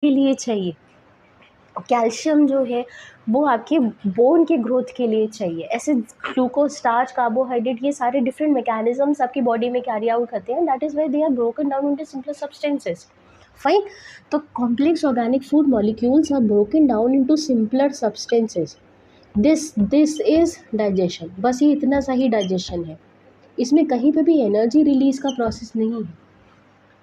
के लिए चाहिए, कैल्शियम जो है वो आपके बोन के ग्रोथ के लिए चाहिए। ऐसे ग्लूकोज, स्टार्च, कार्बोहाइड्रेट, ये सारे डिफरेंट मैकेनिज्म्स आपकी बॉडी में कैरी आउट करते हैं। That is why they are broken down into simpler substances. Fine. तो complex organic food molecules are broken down into simpler substances. This is digestion. बस ये इतना सा ही डाइजेशन है, इसमें कहीं पे भी एनर्जी रिलीज का प्रोसेस नहीं है।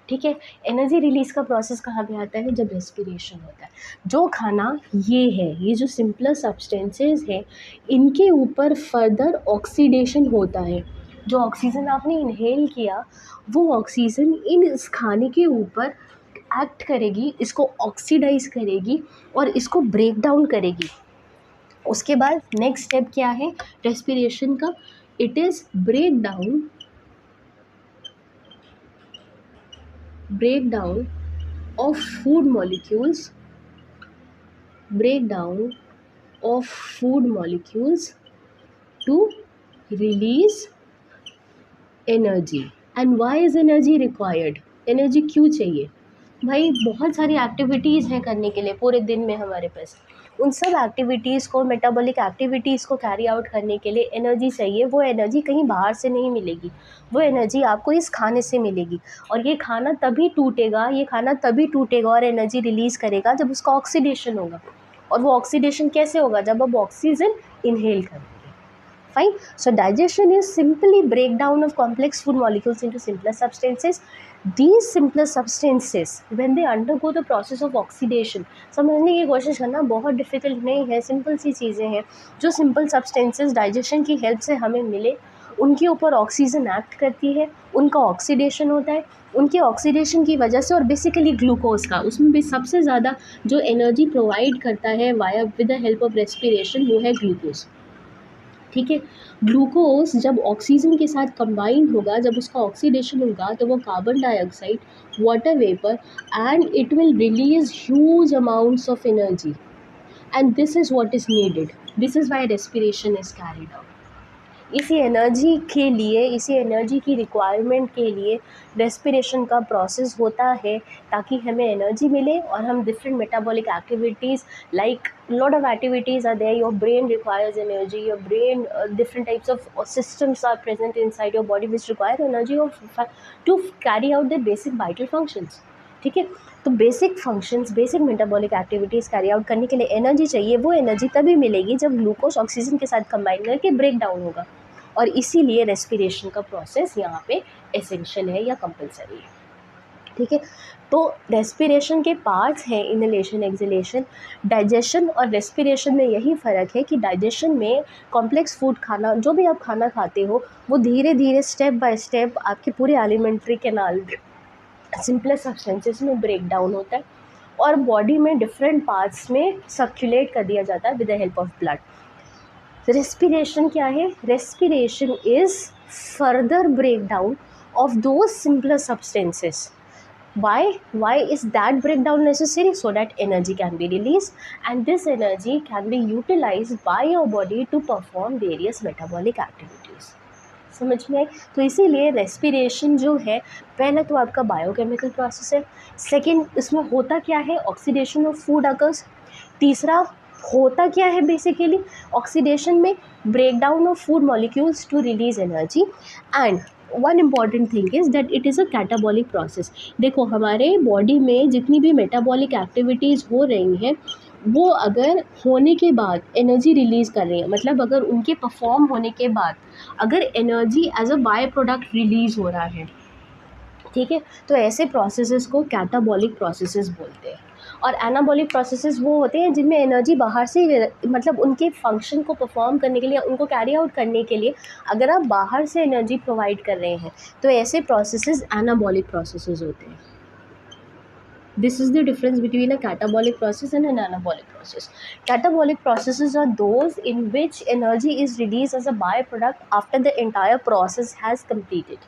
ठीक है, एनर्जी रिलीज का प्रोसेस कहाँ पे आता है? जब रेस्पिरेशन होता है। जो खाना ये है, ये जो सिंपलर सब्सटेंसेस है, इनके ऊपर फर्दर ऑक्सीडेशन होता है। जो ऑक्सीजन आपने इनहेल किया, वो ऑक्सीजन इस खाने के ऊपर एक्ट करेगी, इसको ऑक्सीडाइज करेगी और इसको ब्रेक डाउन करेगी। उसके बाद नेक्स्ट स्टेप क्या है रेस्पिरेशन का? It is breakdown of food molecules to release energy. And why is energy required? Energy क्यों चाहिए भाई? बहुत सारी एक्टिविटीज़ हैं करने के लिए पूरे दिन में हमारे पास। उन सब एक्टिविटीज़ को, मेटाबॉलिक एक्टिविटीज़ को कैरी आउट करने के लिए एनर्जी चाहिए। वो एनर्जी कहीं बाहर से नहीं मिलेगी, वो एनर्जी आपको इस खाने से मिलेगी। और ये खाना तभी टूटेगा और एनर्जी रिलीज़ करेगा जब उसका ऑक्सीडेशन होगा। और वो ऑक्सीडेशन कैसे होगा? जब आप ऑक्सीजन इनहेल करेंगे। Fine. So digestion is simply breakdown of complex food molecules into simpler substances. These simpler substances, when they undergo the process of oxidation, समझने की कोशिश करना बहुत डिफ़िकल्ट नहीं है, सिंपल सी चीज़ें हैं। जो सिंपल सब्सटेंसेस डाइजेशन की हेल्प से हमें मिले, उनके ऊपर ऑक्सीजन एक्ट करती है, उनका ऑक्सीडेशन होता है। उनके ऑक्सीडेशन की वजह से, और बेसिकली ग्लूकोज का, उसमें भी सबसे ज़्यादा जो एनर्जी प्रोवाइड करता है via with the help of respiration, वो है ग्लूकोज। ठीक है, ग्लूकोज जब ऑक्सीजन के साथ कंबाइन होगा, जब उसका ऑक्सीडेशन होगा, तो वो carbon dioxide, water vapour, and it will release huge amounts of energy, and this is what is needed. This is why respiration is carried out. इसी एनर्जी की रिक्वायरमेंट के लिए रेस्पिरेशन का प्रोसेस होता है, ताकि हमें एनर्जी मिले और हम different metabolic activities, like lot of activities are there. Your brain requires energy, your brain different types of systems are present inside your body which require energy to carry out their basic vital functions. ठीक है, तो basic functions, basic metabolic activities carry out करने के लिए energy चाहिए। वो energy तभी मिलेगी जब ग्लूकोज ऑक्सीजन के साथ कंबाइन करके ब्रेक डाउन होगा। और इसीलिए रेस्पिरेशन का प्रोसेस यहाँ पे एसेंशियल है या कंपलसरी है। ठीक है, तो रेस्पिरेशन के पार्ट्स हैं इनहेलेशन, एक्सहेलेशन। डाइजेशन और रेस्पिरेशन में यही फ़र्क है कि डाइजेशन में कॉम्प्लेक्स फूड खाना, जो भी आप खाना खाते हो, वो धीरे धीरे स्टेप बाय स्टेप आपके पूरे एलिमेंट्री कैनाल सिंपलर सब्सटेंसेस में ब्रेक डाउन होता है और बॉडी में डिफरेंट पार्ट्स में सर्कुलेट कर दिया जाता है with the help of blood. Respiration क्या है? Respiration is further break down of those simpler substances. Why is that breakdown necessary? So that energy can be released, and this energy can be utilized by your body to perform various metabolic activities. समझ में आई? तो इसीलिए respiration जो है, पहला तो आपका biochemical process है। सेकेंड, इसमें होता क्या है? Oxidation of food occurs. तीसरा, होता क्या है बेसिकली ऑक्सीडेशन में? Breakdown of food molecules to release energy. And one important thing is that it is a catabolic process. देखो, हमारे बॉडी में जितनी भी मेटाबॉलिक एक्टिविटीज़ हो रही हैं, वो अगर होने के बाद एनर्जी रिलीज़ कर रही है, मतलब अगर उनके परफॉर्म होने के बाद अगर energy as a by product release हो रहा है, ठीक है, तो ऐसे प्रोसेसेस को कैटाबॉलिक प्रोसेसेस बोलते हैं। और एनाबॉलिक प्रोसेसेस वो होते हैं जिनमें एनर्जी बाहर से, मतलब उनके फंक्शन को परफॉर्म करने के लिए, उनको कैरी आउट करने के लिए अगर आप बाहर से एनर्जी प्रोवाइड कर रहे हैं, तो ऐसे प्रोसेसेस एनाबॉलिक प्रोसेसेस होते हैं। This is the difference between a catabolic process and an anabolic process. Catabolic processes are those in which energy is released as a byproduct after the entire process has completed,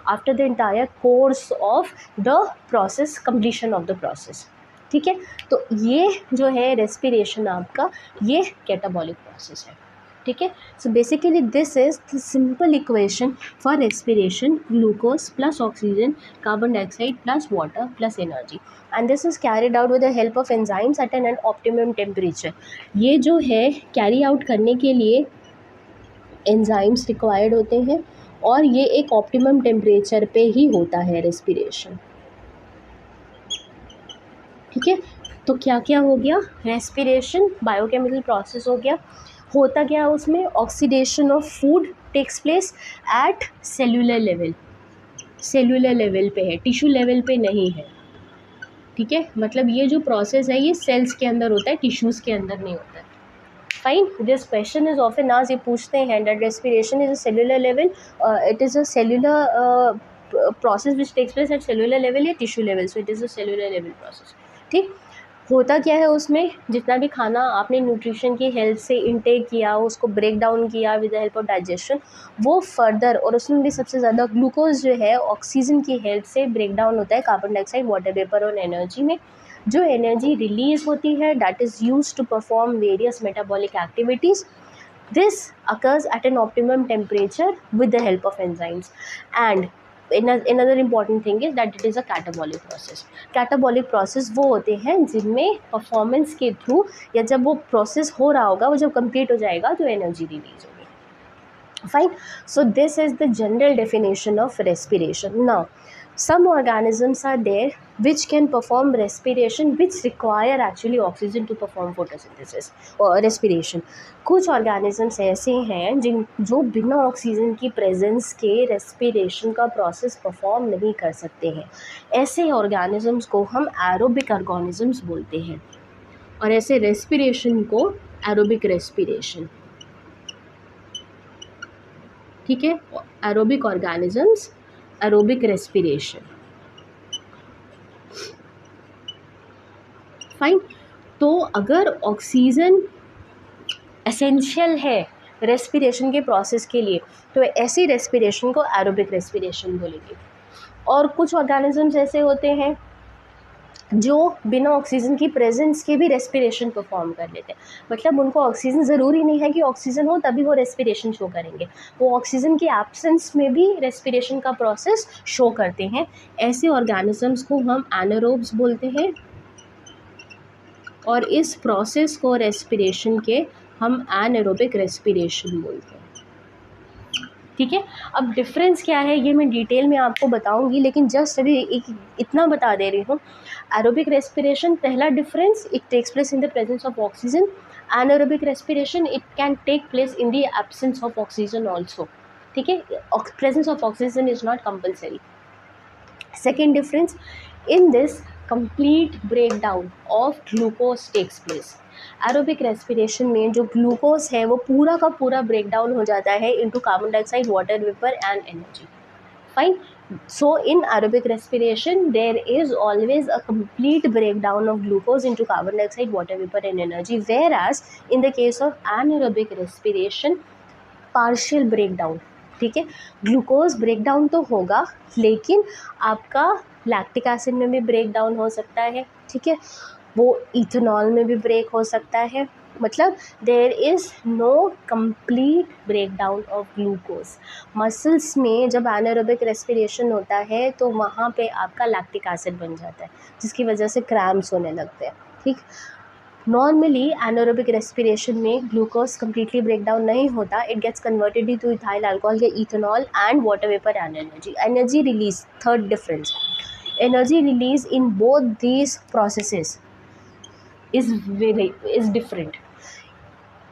after the entire course of the process, completion of the process. ठीक है, तो ये जो है respiration आपका, ये catabolic process है। ठीक है। So basically this is the simple equation for respiration, glucose plus oxygen, carbon dioxide plus water plus energy, and this is carried out with the help of enzymes at an optimum temperature. ये जो है carry out करने के लिए enzymes required होते हैं और ये एक ऑप्टिमम टेम्परेचर पे ही होता है रेस्पिरेशन। ठीक है, तो क्या क्या हो गया, रेस्पिरेशन बायोकेमिकल प्रोसेस हो गया। होता क्या है उसमें, oxidation of food takes place at cellular level, cellular level पे है, टिश्यू लेवल पे नहीं है। ठीक है, मतलब ये जो प्रोसेस है ये सेल्स के अंदर होता है, टिश्यूज़ के अंदर नहीं होता है। Fine, this question is often आज ये पूछते हैं that respiration is a cellular level, it is a cellular process which takes place at cellular level या tissue level, so it is a cellular level process. ठीक, होता क्या है उसमें, जितना भी खाना आपने न्यूट्रिशन की हेल्प से इनटेक किया, उसको ब्रेक डाउन किया with the help of digestion, वो फर्दर, और उसमें भी सबसे ज़्यादा ग्लूकोज जो है ऑक्सीजन की हेल्प से ब्रेक डाउन होता है कार्बन डाइऑक्साइड, वाटर वेपर और एनर्जी में। जो एनर्जी रिलीज होती है that is used to perform various metabolic activities. This occurs at an optimum temperature with the help of enzymes, and another important thing is that it is a catabolic process. Catabolic process वो होते हैं जिनमें performance के through या जब वो process हो रहा होगा, वो जब कंप्लीट हो जाएगा तो एनर्जी रिलीज होगी। Fine, so this is the general definition of respiration. Now some organisms are there which can perform respiration which require actually oxygen to perform photosynthesis or respiration. कुछ organisms ऐसे हैं जो बिना oxygen की presence के respiration का process perform नहीं कर सकते हैं। ऐसे ऑर्गेनिजम्स को हम एरोबिक ऑर्गेनिजम्स बोलते हैं, और ऐसे रेस्पिरेशन को एरोबिक रेस्पिरेशन। ठीक है, aerobic organisms, aerobic respiration. Fine, तो अगर ऑक्सीजन एसेंशियल है रेस्पिरेशन के प्रोसेस के लिए तो ऐसी रेस्पिरेशन को एरोबिक रेस्पिरेशन बोलेंगे। और कुछ ऑर्गेनिजम्स ऐसे होते हैं जो बिना ऑक्सीजन की प्रेजेंस के भी रेस्पिरेशन परफॉर्म कर लेते हैं, मतलब उनको ऑक्सीजन ज़रूरी नहीं है कि ऑक्सीजन हो तभी वो रेस्पिरेशन शो करेंगे, वो ऑक्सीजन की एब्सेंस में भी रेस्पिरेशन का प्रोसेस शो करते हैं। ऐसे ऑर्गेनिजम्स को हम एनारोब्स बोलते हैं, और इस प्रोसेस को रेस्पिरेशन के हम एनारोबिक रेस्पिरेशन बोलते हैं। ठीक है, अब डिफरेंस क्या है ये मैं डिटेल में आपको बताऊंगी, लेकिन जस्ट अभी इतना बता दे रही हूँ। एरोबिक रेस्पिरेशन, पहला difference, it takes place in the presence of oxygen. Anaerobic respiration, it can take place in the absence of oxygen also. ठीक है, presence of oxygen is not compulsory. Second difference, in this complete breakdown of glucose takes place. Aerobic respiration में जो glucose है वो पूरा का पूरा break down हो जाता है into carbon dioxide, water vapour and energy. Fine, so in aerobic respiration there is always a complete breakdown of glucose into carbon dioxide, water vapor and energy, whereas in the case of anaerobic respiration, partial breakdown। ठीक है, glucose break down तो होगा लेकिन आपका lactic acid में भी break down हो सकता है। ठीक है, वो इथेनॉल में भी ब्रेक हो सकता है, मतलब there is no complete break down of glucose. Muscles में जब एनारोबिक रेस्पिरेशन होता है तो वहाँ पे आपका लैक्टिक एसिड बन जाता है जिसकी वजह से क्रैम्प्स होने लगते हैं। ठीक, नॉर्मली एनारोबिक रेस्पिरेशन में ग्लूकोज कम्प्लीटली ब्रेक डाउन नहीं होता, it gets converted into ethyl alcohol या ethanol and water vapour and energy. Energy release, third difference, energy release in both these processes is different।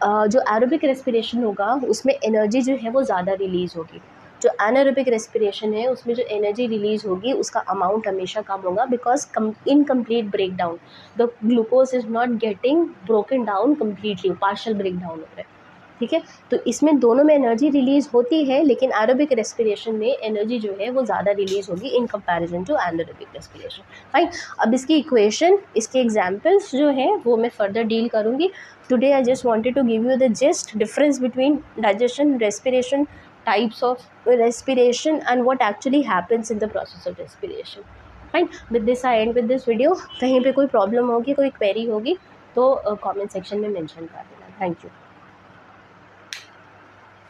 जो aerobic respiration होगा उसमें energy जो है वो ज़्यादा रिलीज़ होगी, जो एनारोबिक रेस्पिरेशन है उसमें जो एनर्जी रिलीज़ होगी उसका अमाउंट हमेशा कम होगा, because incomplete break down, the glucose is not getting broken down completely, partial break down हो रहा है। ठीक है, तो इसमें दोनों में एनर्जी रिलीज़ होती है, लेकिन एरोबिक रेस्पिरेशन में एनर्जी जो है वो ज़्यादा रिलीज़ होगी in comparison to anaerobic respiration. Fine, अब इसकी इक्वेशन, इसके एग्जांपल्स जो हैं वो मैं फर्दर डील करूँगी। Today I just wanted to give you the just difference between digestion, respiration, types of respiration and what actually happens in the process of respiration. Fine, with this I end with this video. कहीं पे कोई problem होगी, कोई query होगी तो comment section में mention कर देना। Thank you.